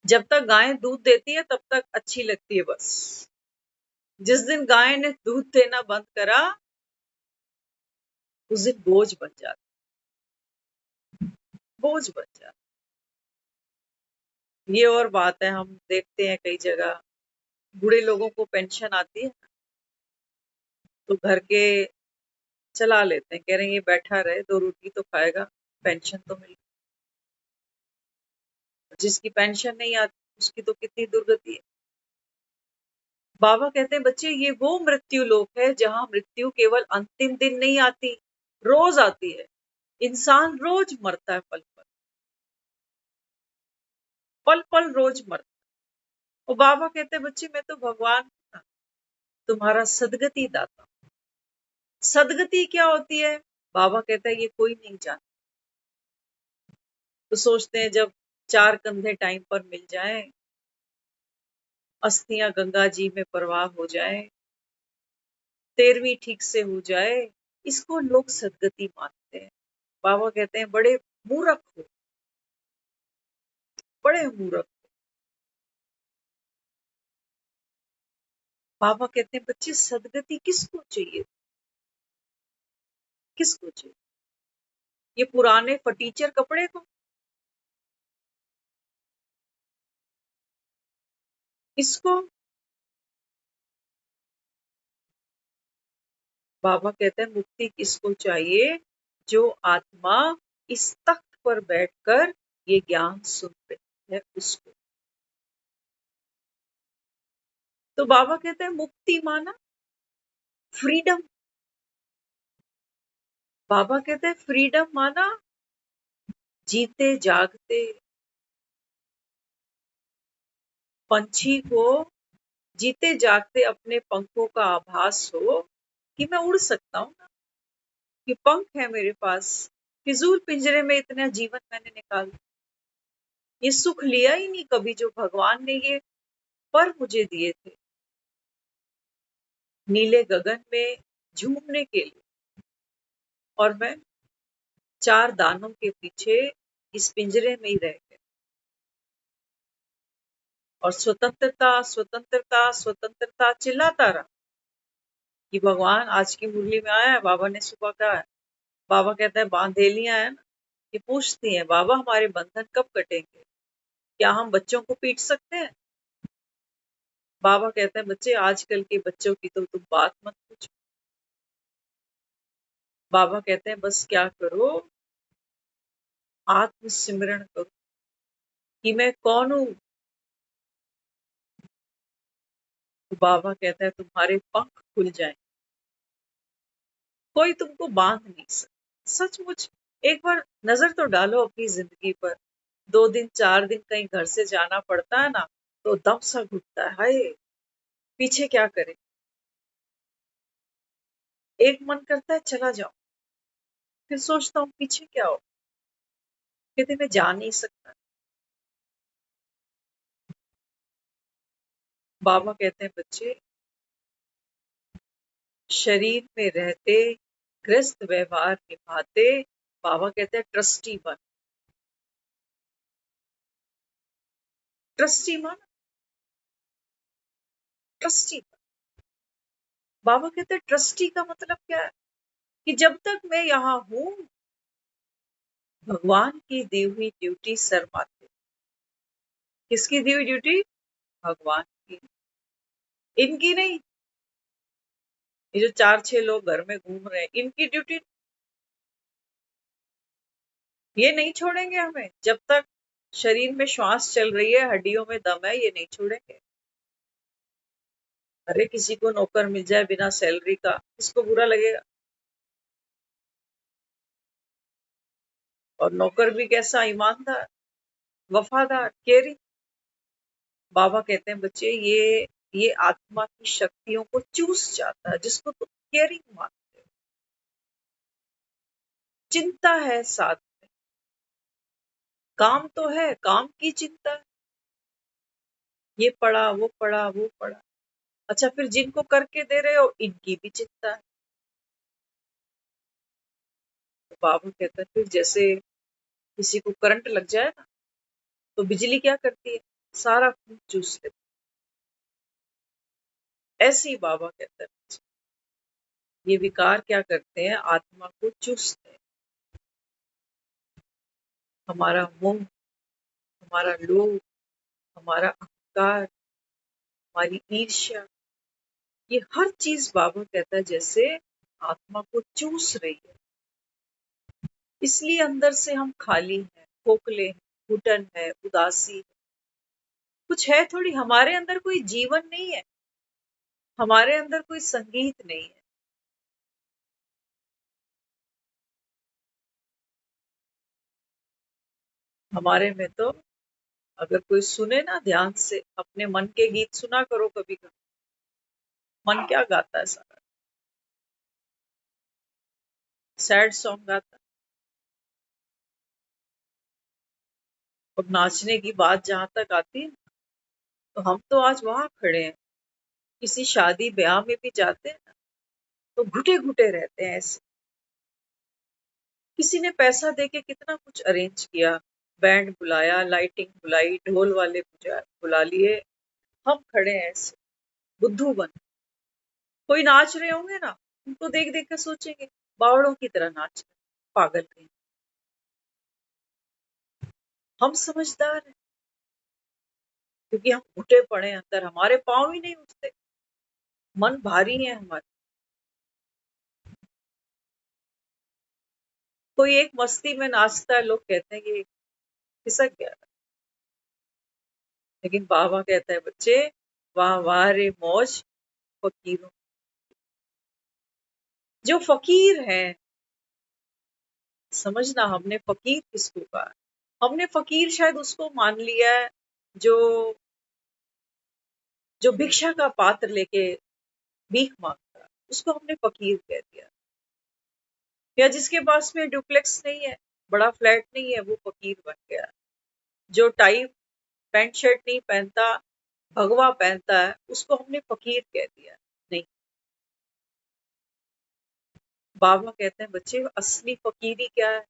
जब तक गाय दूध देती है तब तक अच्छी लगती है बस। जिस दिन गाय ने दूध देना बंद करा उस दिन बोझ बन जाता, बोझ बन जाता। ये और बात है, हम देखते हैं कई जगह बूढ़े लोगों को पेंशन आती है तो घर के चला लेते हैं, कह रहे हैं ये बैठा रहे, दो रोटी तो खाएगा, पेंशन तो मिल। जिसकी पेंशन नहीं आती उसकी तो कितनी दुर्गति है। बाबा कहते हैं बच्चे ये वो मृत्यु लोक है जहां मृत्यु केवल अंतिम दिन नहीं आती, रोज आती है। इंसान रोज मरता है, पल पल, पल पल रोज मरता है। और बाबा कहते हैं बच्चे मैं तो भगवान हूं, तुम्हारा सदगति दाता। सदगति क्या होती है? बाबा कहता है ये कोई नहीं जानता। तो सोचते हैं जब चार कंधे टाइम पर मिल जाएं, अस्थियां गंगा जी में प्रवाह हो जाए, 13वीं ठीक से हो जाए, इसको लोग सदगति मानते हैं। बाबा कहते हैं बड़े मूर्ख हो, बड़े मूर्ख। बाबा कहते हैं बच्चे सदगति किसको चाहिए? किसको चाहिए? ये पुराने फटीचर कपड़े को? इसको? बाबा कहते हैं मुक्ति किसको चाहिए? जो आत्मा इस तख्त पर बैठकर ये ज्ञान सुन रही है उसको। तो बाबा कहते हैं मुक्ति माना फ्रीडम। बाबा कहते हैं फ्रीडम माना जीते जागते पंछी को जीते जागते अपने पंखों का आभास हो कि मैं उड़ सकता हूँ ना, कि पंख है मेरे पास। फिजूल पिंजरे में इतना जीवन मैंने निकाल दिया। ये सुख लिया ही नहीं कभी जो भगवान ने ये पर मुझे दिए थे, नीले गगन में झूमने के लिए। और मैं चार दानों के पीछे इस पिंजरे में ही रह गया। और स्वतंत्रता स्वतंत्रता स्वतंत्रता चिल्लाता रहा। कि भगवान आज की मुरली में आया है, बाबा ने सुबह कहा है। बाबा कहता है बांधेलियां है ना, ये पूछती हैं बाबा हमारे बंधन कब कटेंगे, क्या हम बच्चों को पीट सकते हैं? बाबा कहते हैं बच्चे आजकल के बच्चों की तो तुम बात मत पूछो। बाबा कहते हैं बस क्या करो, आत्म सिमरण करो कि मैं कौन हूँ। तो बाबा कहता है तुम्हारे पंख खुल जाएं, कोई तुमको बांध नहीं सकता। सचमुच एक बार नजर तो डालो अपनी जिंदगी पर। 2 दिन 4 दिन कहीं घर से जाना पड़ता है ना, तो दम सा घुटता है, हाय पीछे क्या करे। एक मन करता है चला जाओ, फिर सोचता हूँ पीछे क्या हो, कहते मैं जा नहीं सकता। बाबा कहते हैं बच्चे शरीर में रहते ग्रस्त व्यवहार निभाते, बाबा कहते हैं ट्रस्टी बन। ट्रस्टी बन, ट्रस्टी बन। बाबा कहते हैं ट्रस्टी का मतलब क्या है कि जब तक मैं यहाँ हूं, भगवान की दी हुई ड्यूटी सर माथे। किसकी दी हुई ड्यूटी? भगवान की, इनकी नहीं। ये जो 4-6 लोग घर में घूम रहे हैं, इनकी ड्यूटी ये नहीं छोड़ेंगे हमें। जब तक शरीर में श्वास चल रही है, हड्डियों में दम है, ये नहीं छोड़ेंगे। अरे किसी को नौकर मिल जाए बिना सैलरी का, किसको बुरा लगेगा? और नौकर भी कैसा, ईमानदार, वफादार, केयरिंग। बाबा कहते हैं बच्चे ये आत्मा की शक्तियों को चूस जाता है, जिसको तुम केयरिंग मानते हो। चिंता है साथ में, काम तो है, काम की चिंता है, ये पड़ा वो पड़ा वो पड़ा। अच्छा फिर जिनको करके दे रहे हो, इनकी भी चिंता है। तो बाबा कहता है फिर जैसे किसी को करंट लग जाए ना, तो बिजली क्या करती है, सारा खून चूस लेती है। ऐसे ही बाबा कहता है ये विकार क्या करते हैं, आत्मा को चूसते हैं। हमारा मोह, हमारा लोभ, हमारा अहंकार, हमारी ईर्ष्या, ये हर चीज बाबा कहता है जैसे आत्मा को चूस रही है। इसलिए अंदर से हम खाली हैं, खोखले हैं, घुटन है, उदासी है। कुछ है थोड़ी, हमारे अंदर कोई जीवन नहीं है, हमारे अंदर कोई संगीत नहीं है। हमारे में तो अगर कोई सुने ना ध्यान से, अपने मन के गीत सुना करो कभी कभी। मन क्या गाता है, सारा सैड सॉन्ग गाता है। और नाचने की बात जहां तक आती है, तो हम तो आज वहां खड़े हैं, किसी शादी ब्याह में भी जाते हैं ना, तो घुटे घुटे रहते हैं ऐसे। किसी ने पैसा देके कितना कुछ अरेंज किया, बैंड बुलाया, लाइटिंग बुलाई, ढोल वाले बुला लिए, हम खड़े हैं ऐसे बुद्धू बन। कोई नाच रहे होंगे ना, उनको देख देख कर सोचेंगे बावड़ों की तरह नाच रहे, पागल कहीं। हम समझदार हैं क्योंकि हम घुटे पड़े हैं अंदर, हमारे पांव ही नहीं उठते, मन भारी है हमारे। कोई एक मस्ती में नाचता है, लोग कहते हैं कि खिसक गया। लेकिन बाबा कहता है बच्चे वाह वाह रे मौज फकीरों। जो फकीर है, समझना हमने फकीर किसको कहा। हमने फकीर शायद उसको मान लिया है जो जो भिक्षा का पात्र लेके भीख मांगता है, उसको हमने फकीर कह दिया। या जिसके पास में डुप्लेक्स नहीं है, बड़ा फ्लैट नहीं है, वो फकीर बन गया। जो टाई पैंट शर्ट नहीं पहनता, भगवा पहनता है, उसको हमने फकीर कह दिया। नहीं, बाबा कहते हैं बच्चे असली फकीरी क्या है?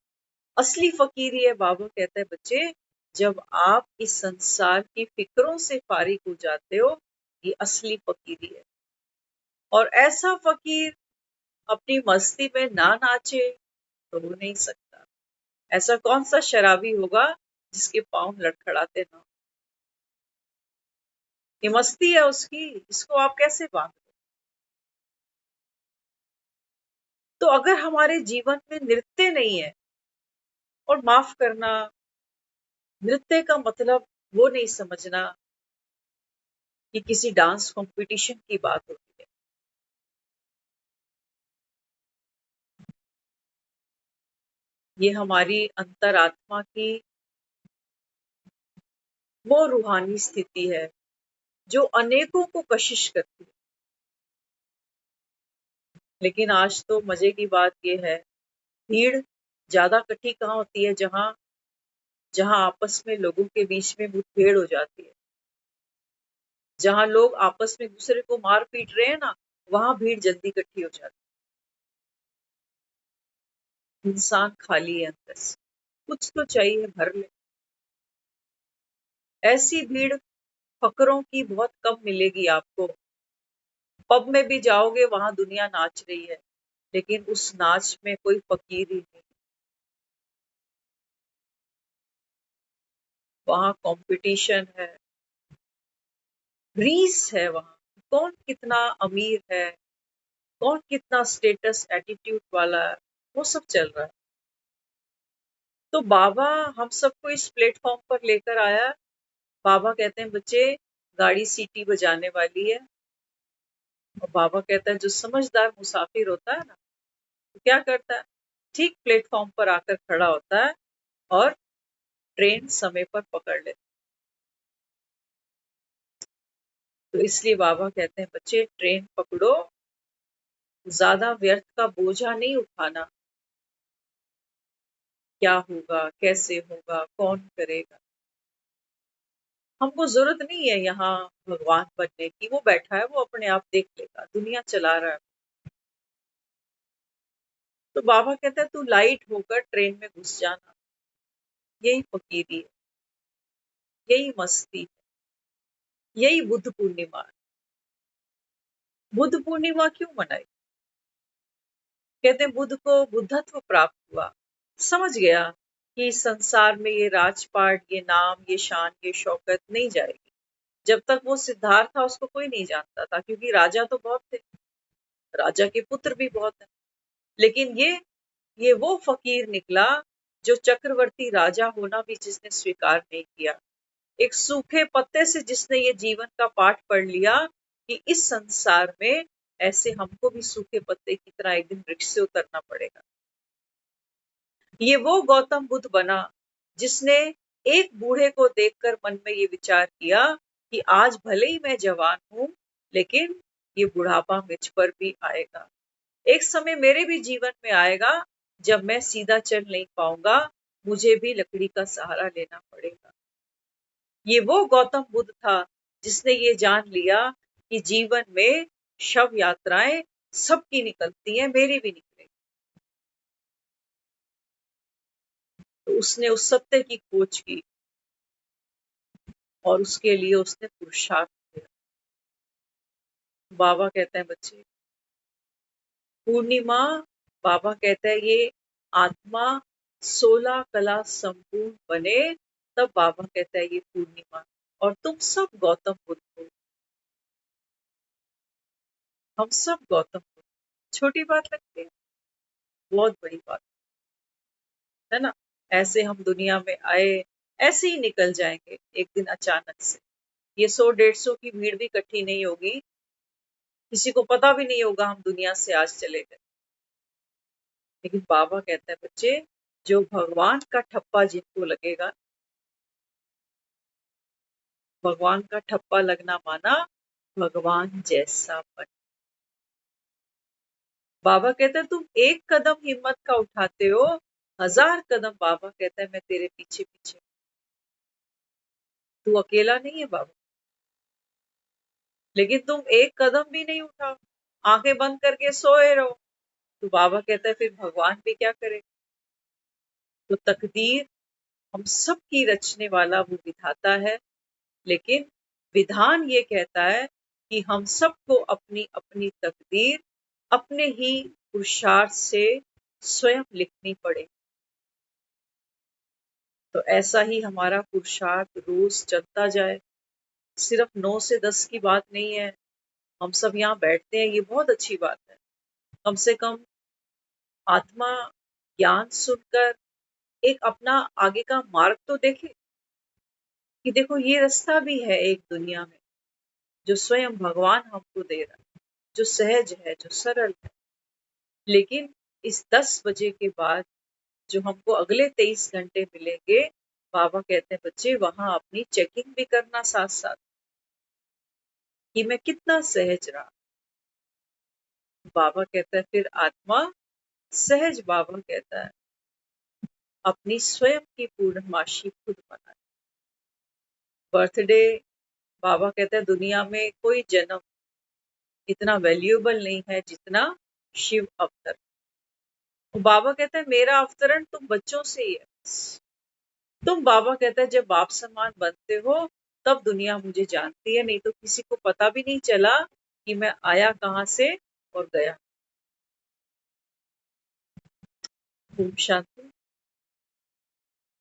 असली फकीरी है, बाबा कहता है बच्चे जब आप इस संसार की फिक्रों से फारिग हो जाते हो, ये असली फकीरी है। और ऐसा फकीर अपनी मस्ती में ना नाचे तो हो नहीं सकता। ऐसा कौन सा शराबी होगा जिसके पाँव लड़खड़ाते ना हो? ये मस्ती है उसकी, इसको आप कैसे बांध दो? तो अगर हमारे जीवन में नृत्य नहीं है, और माफ करना, नृत्य का मतलब वो नहीं समझना कि किसी डांस कंपटीशन की बात होती है। ये हमारी अंतरात्मा की वो रूहानी स्थिति है जो अनेकों को कशिश करती है। लेकिन आज तो मजे की बात ये है, भीड़ ज्यादा इकट्ठी कहाँ होती है, जहां जहां आपस में लोगों के बीच में मुठभेड़ हो जाती है, जहां लोग आपस में एक दूसरे को मार पीट रहे हैं ना, वहां भीड़ जल्दी इकट्ठी हो जाती है। इंसान खाली है अंदर से, कुछ तो चाहिए, भर ले। ऐसी भीड़ फकरों की बहुत कम मिलेगी आपको। पब में भी जाओगे, वहां दुनिया नाच रही है, लेकिन उस नाच में कोई फकीर ही नहीं। वहां कंपटीशन है, रीस है, वहां कौन कितना अमीर है, कौन कितना स्टेटस एटीट्यूड वाला है, वो सब चल रहा है। तो बाबा हम सबको इस प्लेटफॉर्म पर लेकर आया। बाबा कहते हैं बच्चे, गाड़ी सीटी बजाने वाली है। और बाबा कहता है जो समझदार मुसाफिर होता है ना, तो क्या करता है, ठीक प्लेटफॉर्म पर आकर खड़ा होता है और ट्रेन समय पर पकड़ लेता है। तो इसलिए बाबा कहते हैं बच्चे, ट्रेन पकड़ो, ज्यादा व्यर्थ का बोझा नहीं उठाना। क्या होगा, कैसे होगा, कौन करेगा, हमको जरूरत नहीं है यहाँ भगवान बनने की। वो बैठा है, वो अपने आप देख लेगा, दुनिया चला रहा है। तो बाबा कहता है तू लाइट होकर ट्रेन में घुस जाना। यही फकीरी है, यही मस्ती है, यही बुद्ध पूर्णिमा है। बुद्ध पूर्णिमा क्यों मनाई? कहते हैं बुद्ध को बुद्धत्व प्राप्त हुआ, समझ गया कि इस संसार में ये राजपाट, ये नाम, ये शान, ये शौकत नहीं जाएगी। जब तक वो सिद्धार्थ था उसको कोई नहीं जानता था, क्योंकि राजा तो बहुत थे, राजा के पुत्र भी बहुत हैं। लेकिन ये वो फकीर निकला जो चक्रवर्ती राजा होना भी जिसने स्वीकार नहीं किया। एक सूखे पत्ते से जिसने ये जीवन का पाठ पढ़ लिया कि इस संसार में ऐसे हमको भी सूखे पत्ते की तरह एक दिन वृक्ष से उतरना पड़ेगा। ये वो गौतम बुद्ध बना जिसने एक बूढ़े को देखकर मन में ये विचार किया कि आज भले ही मैं जवान हूं, लेकिन ये बुढ़ापा मुझ पर भी आएगा। एक समय मेरे भी जीवन में आएगा जब मैं सीधा चल नहीं पाऊंगा, मुझे भी लकड़ी का सहारा लेना पड़ेगा। ये वो गौतम बुद्ध था जिसने ये जान लिया कि जीवन में शव यात्राएं सबकी निकलती हैं, मेरी भी निकलेगी। तो उसने उस सत्य की खोज की और उसके लिए उसने पुरुषार्थ किया। बाबा कहते हैं बच्चे, पूर्णिमा, बाबा कहता है ये आत्मा 16 कला संपूर्ण बने, तब बाबा कहता है ये पूर्णिमा। और तुम सब गौतम बुद्ध हो, हम सब गौतम बुद्ध। छोटी बात लगती है, बहुत बड़ी बात है ना। ऐसे हम दुनिया में आए, ऐसे ही निकल जाएंगे एक दिन अचानक से। ये 100-150 की भीड़ भी इकट्ठी नहीं होगी, किसी को पता भी नहीं होगा हम दुनिया से आज चले गए। लेकिन बाबा कहता है बच्चे, जो भगवान का ठप्पा जिनको लगेगा, भगवान का ठप्पा लगना माना भगवान जैसा बन। बाबा कहता है तुम एक कदम हिम्मत का उठाते हो, 1000 कदम बाबा कहता है मैं तेरे पीछे पीछे। तू अकेला नहीं है बाबा, लेकिन तुम एक कदम भी नहीं उठाओ, आंखें बंद करके सोए रहो। तो बाबा कहता है फिर भगवान भी क्या करे? तो तकदीर हम सब की रचने वाला वो विधाता है, लेकिन विधान ये कहता है कि हम सबको अपनी अपनी तकदीर अपने ही पुरुषार्थ से स्वयं लिखनी पड़े। तो ऐसा ही हमारा पुरुषार्थ रोज चलता जाए। सिर्फ 9 से 10 की बात नहीं है। हम सब यहाँ बैठते हैं, ये बहुत अच्छी बात है। कम से कम आत्मा ज्ञान सुनकर एक अपना आगे का मार्ग तो देखे कि देखो ये रास्ता भी है एक दुनिया में, जो स्वयं भगवान हमको दे रहा है, जो सहज है, जो सरल है। लेकिन इस 10 बजे के बाद जो हमको अगले 23 घंटे मिलेंगे, बाबा कहते हैं बच्चे वहां अपनी चेकिंग भी करना साथ साथ कि मैं कितना सहज रहा। बाबा कहता है फिर आत्मा सहज, बाबा कहता है अपनी स्वयं की पूर्णमासी खुद मनाए। बर्थडे, बाबा कहते हैं दुनिया में कोई जन्म इतना वैल्यूएबल नहीं है जितना शिव अवतरण। तो बाबा कहते हैं मेरा अवतरण तुम बच्चों से ही है। तुम, बाबा कहता है जब बाप समान बनते हो तब दुनिया मुझे जानती है, नहीं तो किसी को पता भी नहीं चला कि मैं आया कहाँ से और गया। ओम शांति।